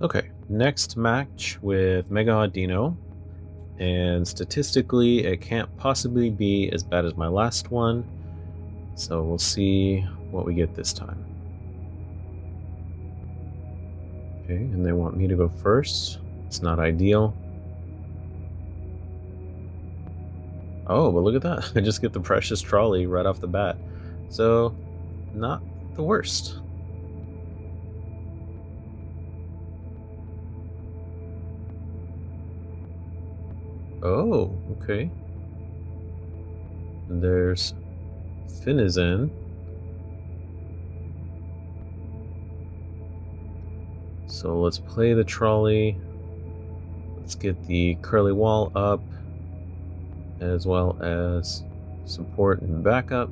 Okay, next match with Mega Audino, and statistically it can't possibly be as bad as my last one, so we'll see what we get this time. Okay, and they want me to go first. It's not ideal. Oh, but look at that. I just get the precious trolley right off the bat. So, not the worst. Oh, okay. And there's Finizen. So let's play the trolley. Let's get the curly wall up, as well as support and backup.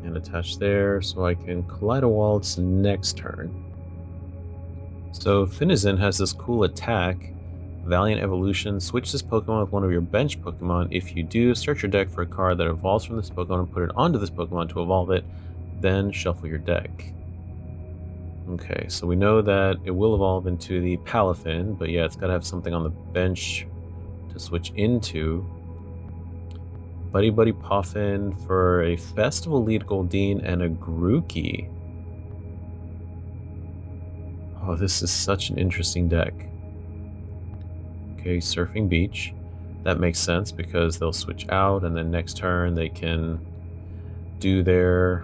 And attach there so I can collide a waltz next turn. So Finizen has this cool attack, Valiant Evolution. Switch this Pokemon with one of your bench Pokemon. If you do, search your deck for a card that evolves from this Pokemon and put it onto this Pokemon to evolve it, then shuffle your deck. Okay, so we know that it will evolve into the Palafin, but yeah, it's got to have something on the bench to switch into. Buddy Buddy Poffin for a Festival Lead Goldeen and a Grookey. Oh, this is such an interesting deck. Okay, Surfing Beach. That makes sense because they'll switch out and then next turn they can do their...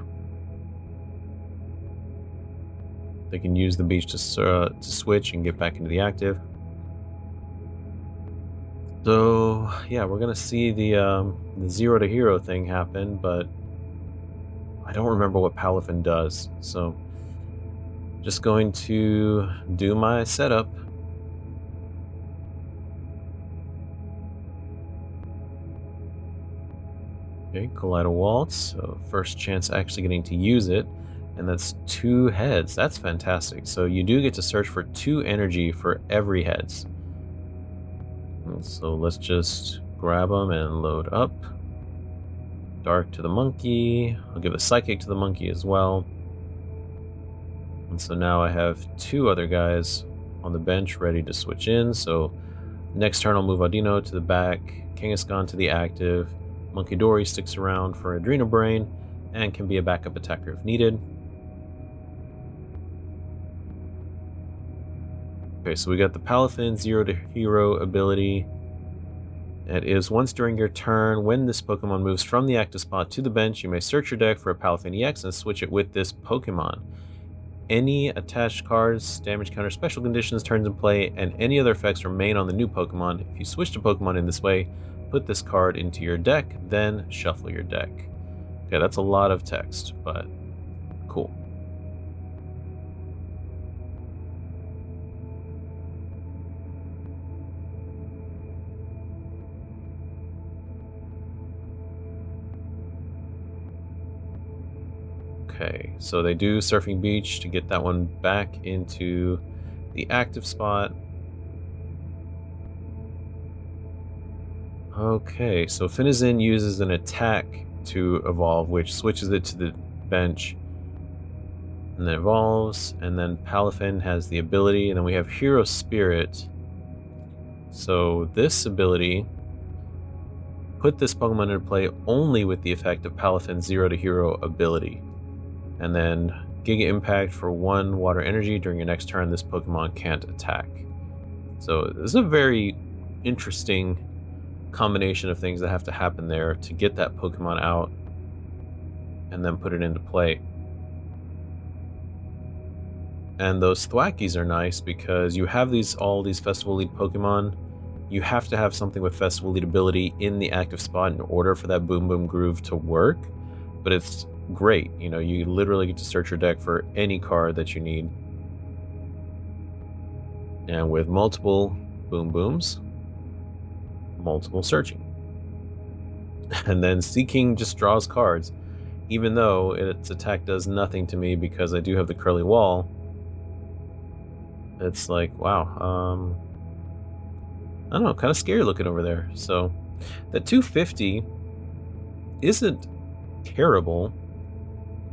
They can use the beach to switch and get back into the active. So, yeah, we're going to see the Zero to Hero thing happen, but I don't remember what Palafin does, so just going to do my setup. Okay, Collider Waltz, so first chance actually getting to use it, and that's 2 heads. That's fantastic. So you do get to search for 2 energy for every heads. So let's just grab them and load up. Dark to the monkey. I'll give a psychic to the monkey as well. And so now I have 2 other guys on the bench ready to switch in. So next turn I'll move Audino to the back, Kangaskhan to the active, Monkey Dory sticks around for Adreno Brain and can be a backup attacker if needed. Okay, so we got the Palafin Zero to Hero ability. It is once during your turn, when this Pokemon moves from the active spot to the bench, you may search your deck for a Palafin EX and switch it with this Pokemon. Any attached cards, damage counter, special conditions, turns in play, and any other effects remain on the new Pokemon. If you switch to Pokemon in this way, put this card into your deck, then shuffle your deck. Okay, that's a lot of text, but cool. Okay, so they do Surfing Beach to get that one back into the active spot. Okay, so Finizen uses an attack to evolve, which switches it to the bench. And then evolves, and then Palafin has the ability, and then we have Hero Spirit. So this ability, put this Pokemon into play only with the effect of Palafin's Zero to Hero ability. And then Giga Impact for 1 water energy. During your next turn, this Pokemon can't attack. So this is a very interesting combination of things that have to happen there to get that Pokemon out and then put it into play. And those Thwackies are nice because you have all these Festival Lead Pokemon. You have to have something with Festival Lead ability in the active spot in order for that Boom Boom Groove to work. But it's great, you know, you literally get to search your deck for any card that you need. And with multiple Boom Booms, multiple searching. And then Seaking just draws cards, even though its attack does nothing to me because I do have the Curly Wall. It's like, wow, I don't know, kind of scary looking over there. So That 250 isn't terrible,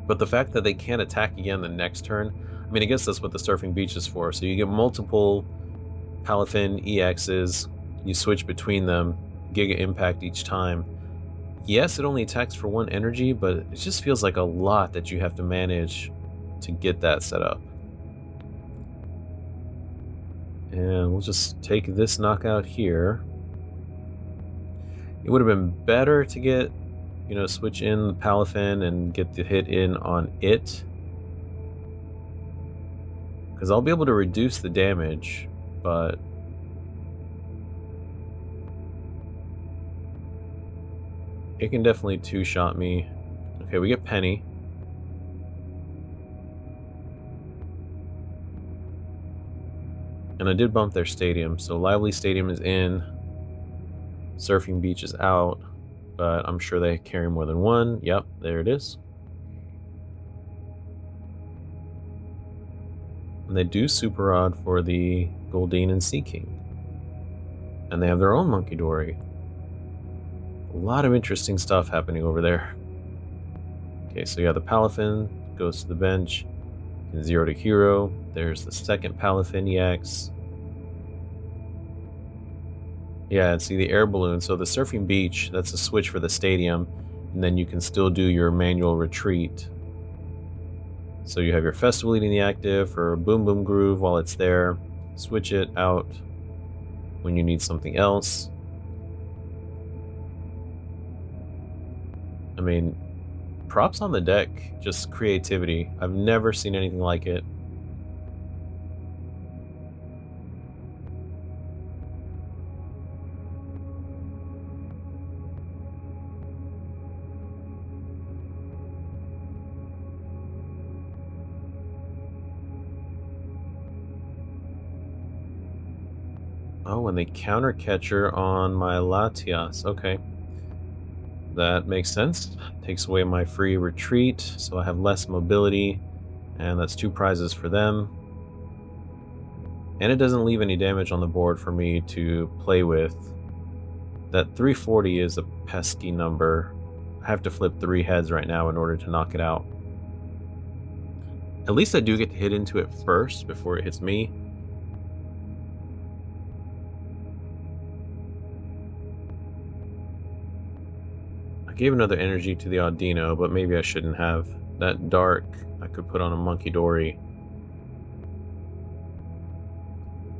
but the fact that they can't attack again the next turn, I mean, I guess that's what the Surfing Beach is for. So you get multiple Palafin EXs, you switch between them, Giga Impact each time. Yes, it only attacks for 1 energy, but it just feels like a lot that you have to manage to get that set up. And we'll just take this knockout here. It would have been better to get, switch in the Palafin and get the hit in on it. Because I'll be able to reduce the damage, but it can definitely two-shot me. Okay, we get Penny. And I did bump their stadium, so Lively Stadium is in, Surfing Beach is out, but I'm sure they carry more than one. Yep, there it is. And they do Super Rod for the Goldeen and Sea King. And they have their own Monkey Dory. A lot of interesting stuff happening over there. Okay, so yeah, the Palafin goes to the bench. 0 to hero. There's the second Palafin EX. Yeah, and see the air balloon. So the Surfing Beach, that's a switch for the stadium. And then you can still do your manual retreat. So you have your Festival leading the active for Boom Boom Groove while it's there. Switch it out when you need something else. I mean, props on the deck, just creativity. I've never seen anything like it. Oh, and they counter catcher on my Latias. Okay. That makes sense. Takes away my free retreat, so I have less mobility, and that's 2 prizes for them. And it doesn't leave any damage on the board for me to play with. That 340 is a pesky number. I have to flip 3 heads right now in order to knock it out. At least I do get to hit into it first before it hits me. Gave another energy to the Audino, but maybe I shouldn't have. That dark I could put on a Monkey Dory.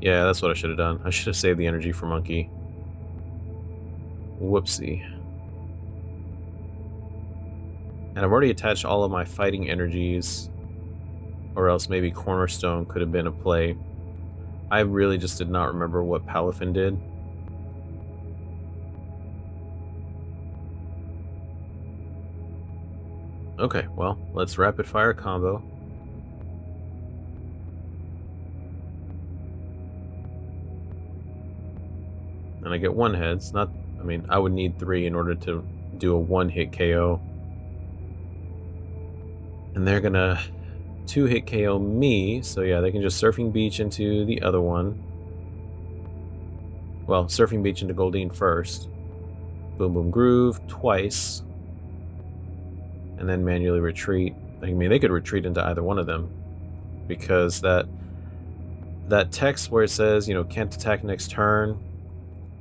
Yeah, that's what I should have done. I should have saved the energy for Monkey. Whoopsie. And I've already attached all of my fighting energies, or else maybe Cornerstone could have been a play. I really just did not remember what Palafin did. Okay, well, let's rapid fire combo. And I get 1 heads. Not, I mean, I would need 3 in order to do a 1-hit KO. And they're gonna 2-hit KO me, so yeah, they can just Surfing Beach into the other one. Well, Surfing Beach into Goldeen first. Boom Boom Groove twice. And then manually retreat. I mean, they could retreat into either one of them, because that text where it says, can't attack next turn,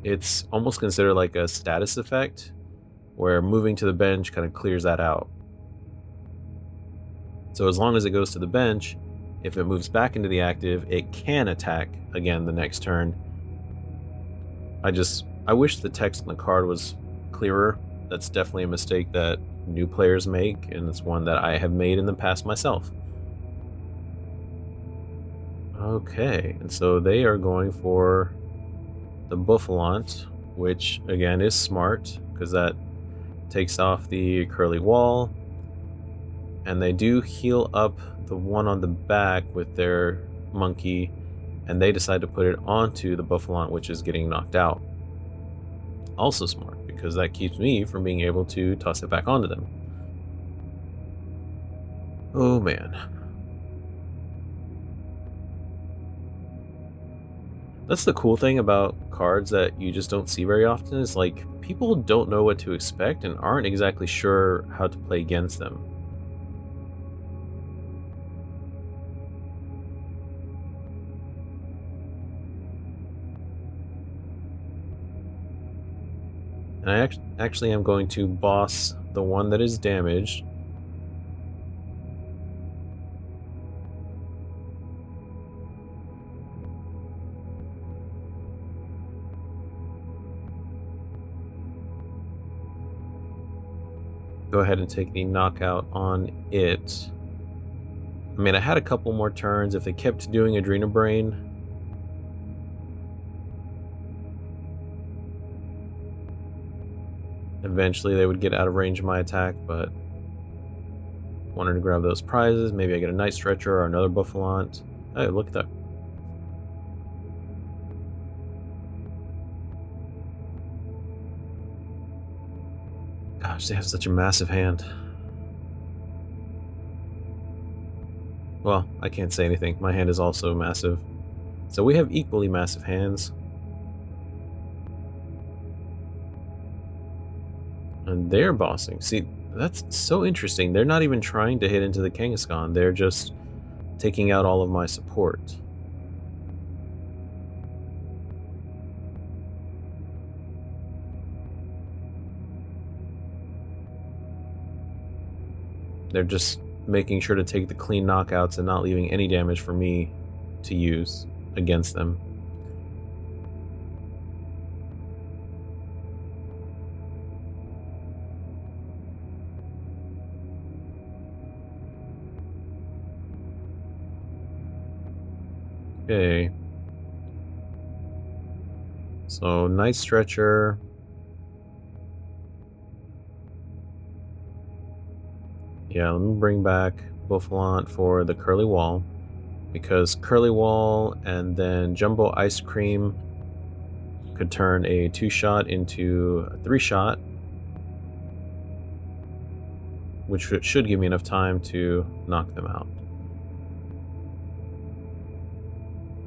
it's almost considered like a status effect, where moving to the bench kind of clears that out. So as long as it goes to the bench, if it moves back into the active, it can attack again the next turn. I wish the text on the card was clearer. That's definitely a mistake that new players make, and it's one that I have made in the past myself. Okay, and so they are going for the Bouffalant, which again is smart, because that takes off the curly wall, and they do heal up the one on the back with their monkey, and they decide to put it onto the Bouffalant, which is getting knocked out. Also smart, because that keeps me from being able to toss it back onto them. Oh man. That's the cool thing about cards that you just don't see very often, is like people don't know what to expect and aren't exactly sure how to play against them. And I actually am going to boss the one that is damaged. Go ahead and take the knockout on it. I mean, I had a couple more turns. If they kept doing Audino Brain, eventually they would get out of range of my attack, but wanted to grab those prizes. Maybe I get a Night Stretcher or another Buffalant. Hey, look at that. Gosh, they have such a massive hand. Well, I can't say anything. My hand is also massive. So we have equally massive hands. And they're bossing. See, that's so interesting. They're not even trying to hit into the Kangaskhan. They're just taking out all of my support. They're just making sure to take the clean knockouts and not leaving any damage for me to use against them. Okay. So, Night Stretcher. Yeah, let me bring back Buffalant for the Curly Wall, because Curly Wall and then Jumbo Ice Cream could turn a 2-shot into a 3-shot, which should give me enough time to knock them out.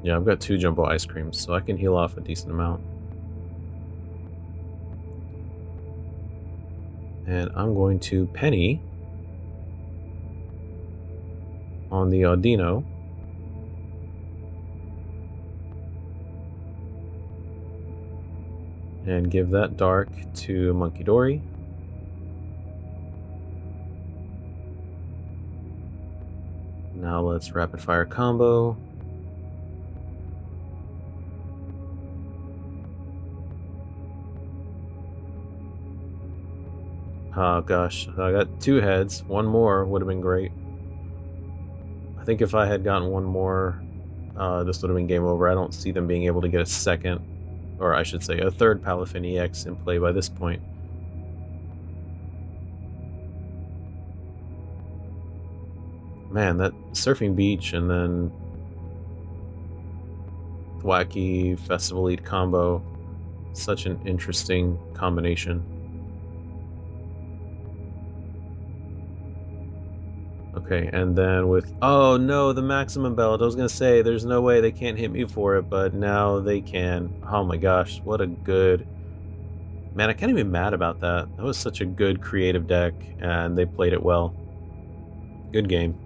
Yeah, I've got 2 Jumbo Ice Creams, so I can heal off a decent amount. And I'm going to Penny on the Audino. And give that Dark to Monkey Dory. Now let's rapid fire combo. Oh gosh, I got 2 heads. One more would have been great. I think if I had gotten one more, this would have been game over. I don't see them being able to get a second, or I should say a third Palafin EX in play by this point. Man, that Surfing Beach and then Wacky Festival Eat combo, such an interesting combination. Okay, and then with... Oh no, the Maximum Belt. I was gonna say, there's no way they can't hit me for it, but now they can. Oh my gosh, what a good... Man, I can't even be mad about that. That was such a good creative deck, and they played it well. Good game.